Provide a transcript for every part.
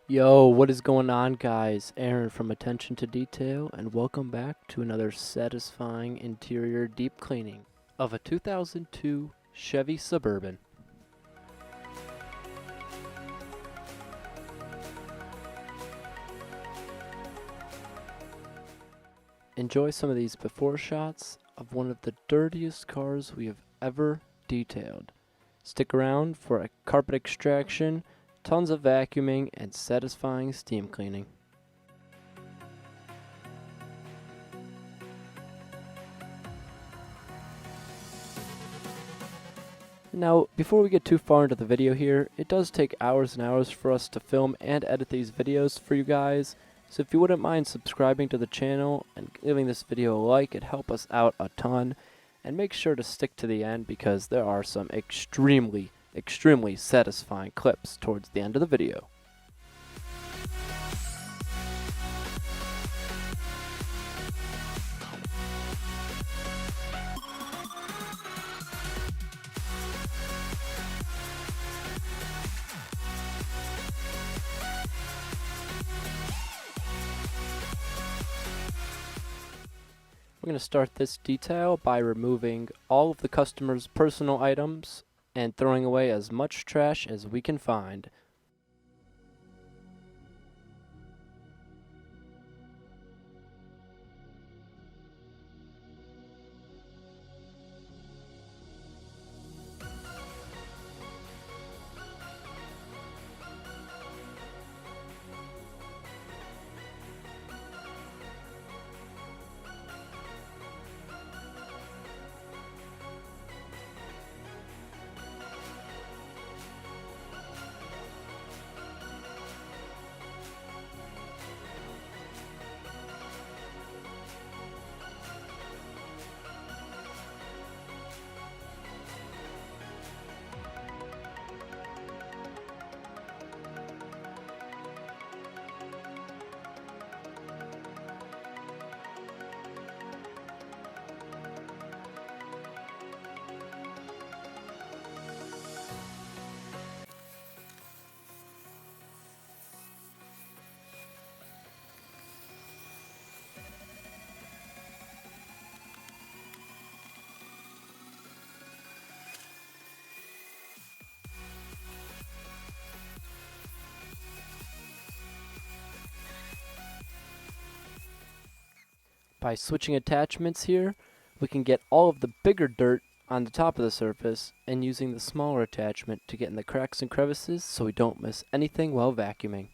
Yo, what is going on, guys? Aaron from Attention to Detail, and welcome back to another satisfying interior deep cleaning of a 2002 Chevy Suburban. Enjoy some of these before shots of one of the dirtiest cars we have ever detailed. Stick around for a carpet extraction, tons of vacuuming, and satisfying steam cleaning. Now, before we get too far into the video here, it does take hours and hours for us to film and edit these videos for you guys, so if you wouldn't mind subscribing to the channel and giving this video a like, it'd help us out a ton, and make sure to stick to the end because there are some extremely satisfying clips towards the end of the video. We're going to start this detail by removing all of the customer's personal items and throwing away as much trash as we can find. By switching attachments here, we can get all of the bigger dirt on the top of the surface and using the smaller attachment to get in the cracks and crevices so we don't miss anything while vacuuming.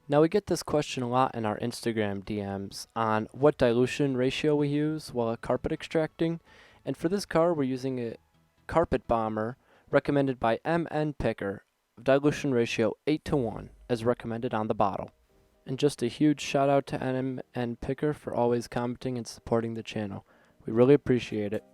Now we get this question a lot in our Instagram DMs on what dilution ratio we use while carpet extracting, and for this car we're using a Carpet Bomber recommended by MN Picker, dilution ratio 8:1 as recommended on the bottle. And just a huge shout out to MN Picker for always commenting and supporting the channel. We really appreciate it.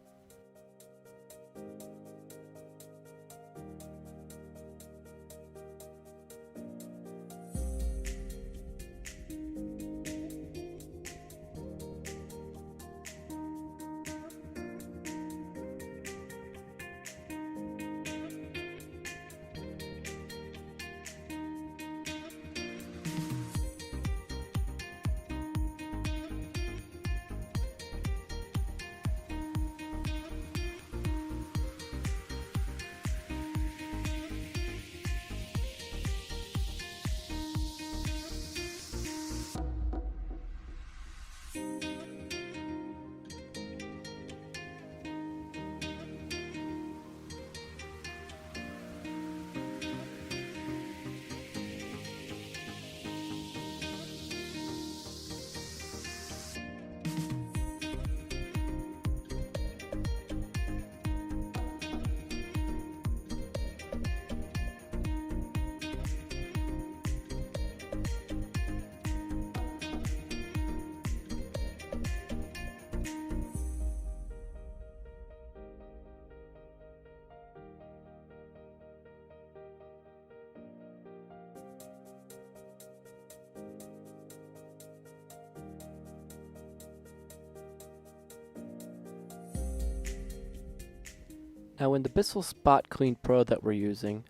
Now in the Bissell Spot Clean Pro that we're using,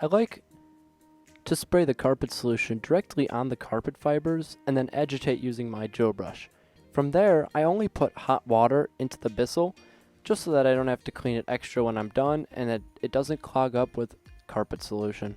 I like to spray the carpet solution directly on the carpet fibers and then agitate using my Joe brush. From there, I only put hot water into the Bissell just so that I don't have to clean it extra when I'm done and that it doesn't clog up with carpet solution.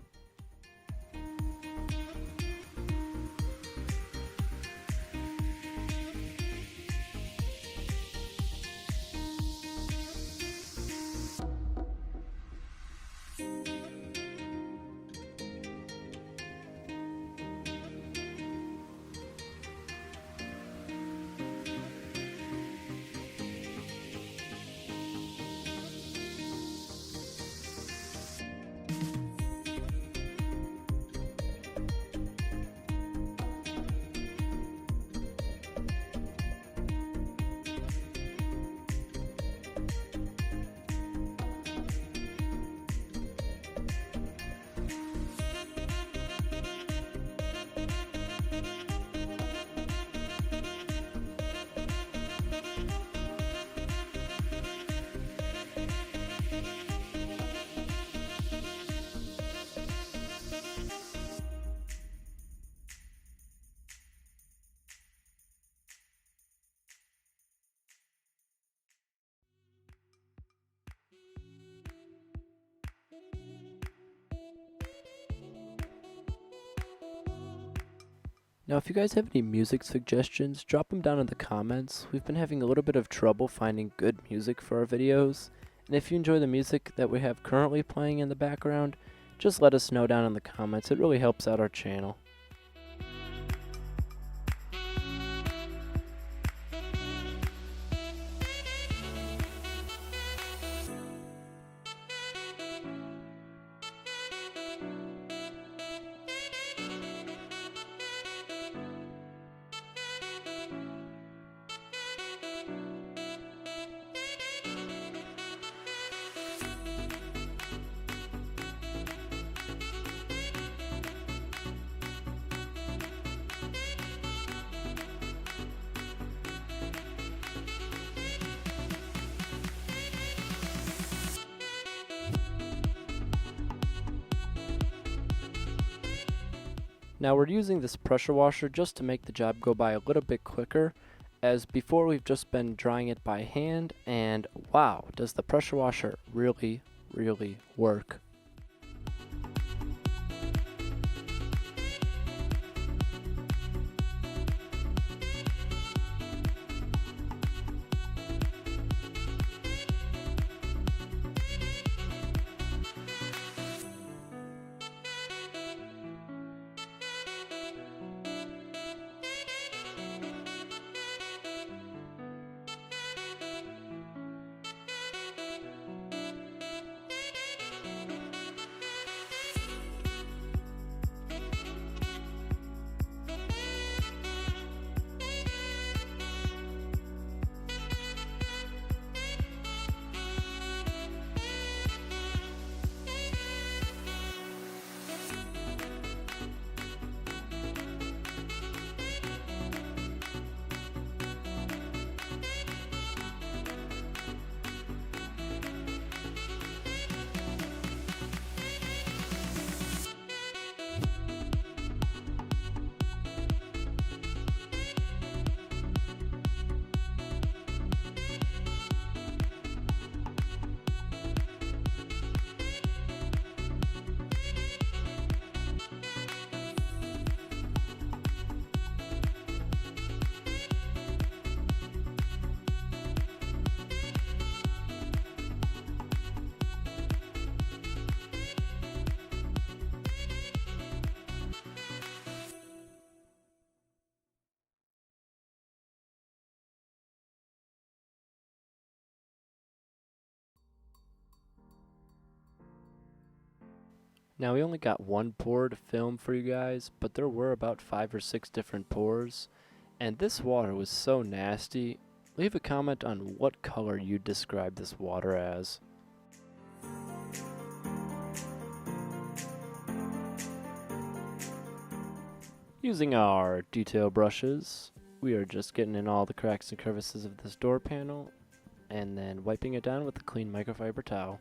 Now if you guys have any music suggestions, drop them down in the comments. We've been having a little bit of trouble finding good music for our videos, and if you enjoy the music that we have currently playing in the background, just let us know down in the comments. It really helps out our channel. Now we're using this pressure washer just to make the job go by a little bit quicker, as before we've just been drying it by hand, and wow, does the pressure washer really work. Now we only got one pour to film for you guys, but there were about 5 or 6 different pours, and this water was so nasty. Leave a comment on what color you describe this water as. Using our detail brushes, we are just getting in all the cracks and crevices of this door panel, and then wiping it down with a clean microfiber towel.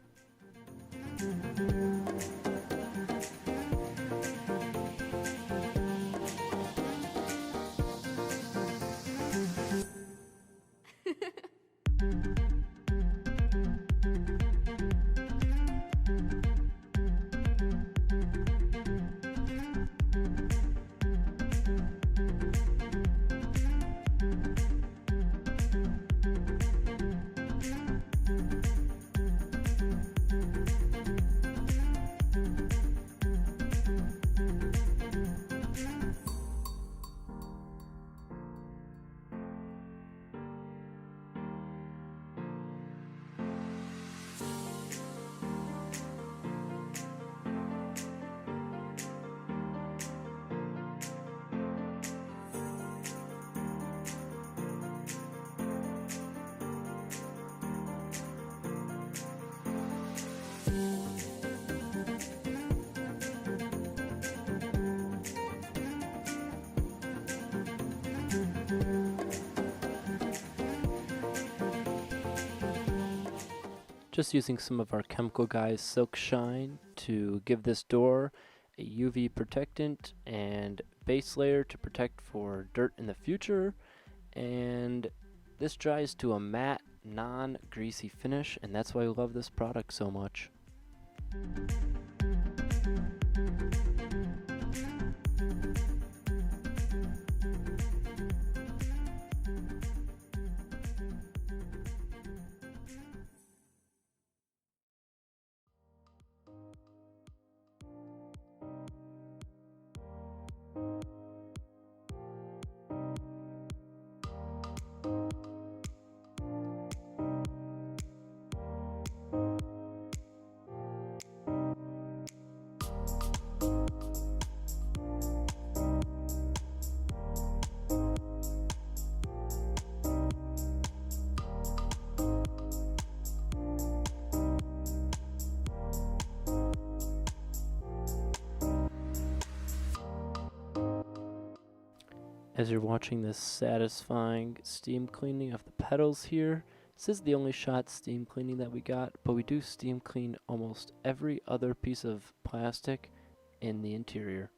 Just using some of our Chemical Guys Silk Shine to give this door a UV protectant and base layer to protect for dirt in the future. And this dries to a matte, non-greasy finish, and that's why I love this product so much. As you're watching this satisfying steam cleaning of the pedals here, this is the only shot steam cleaning that we got, but we do steam clean almost every other piece of plastic in the interior.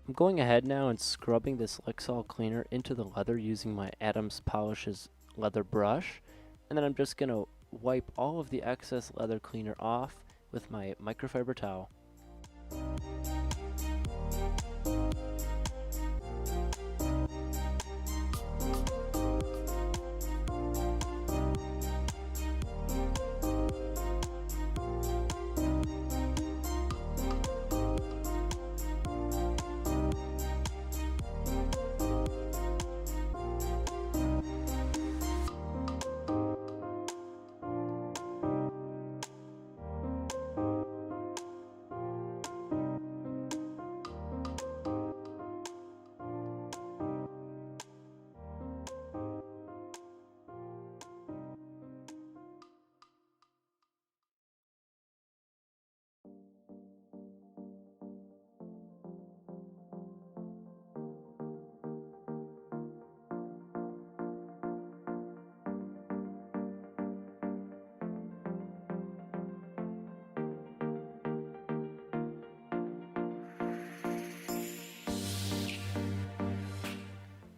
I'm going ahead now and scrubbing this Lexol cleaner into the leather using my Adams Polishes leather brush, and then I'm just going to wipe all of the excess leather cleaner off with my microfiber towel.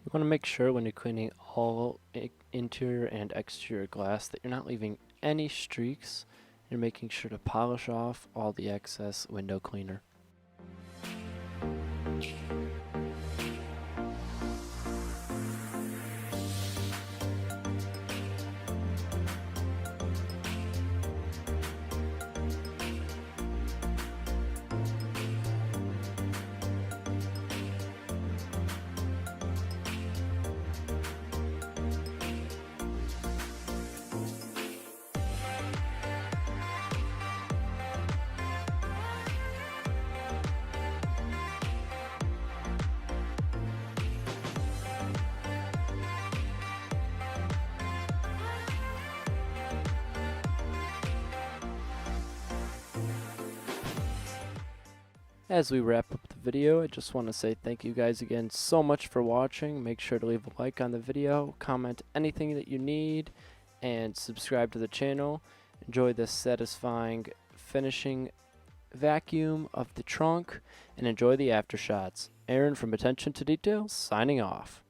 You want to make sure when you're cleaning all interior and exterior glass that you're not leaving any streaks. You're making sure to polish off all the excess window cleaner. As we wrap up the video, I just want to say thank you guys again so much for watching. Make sure to leave a like on the video, comment anything that you need, and subscribe to the channel. Enjoy this satisfying finishing vacuum of the trunk, and enjoy the aftershots. Aaron from Attention to Detail, signing off.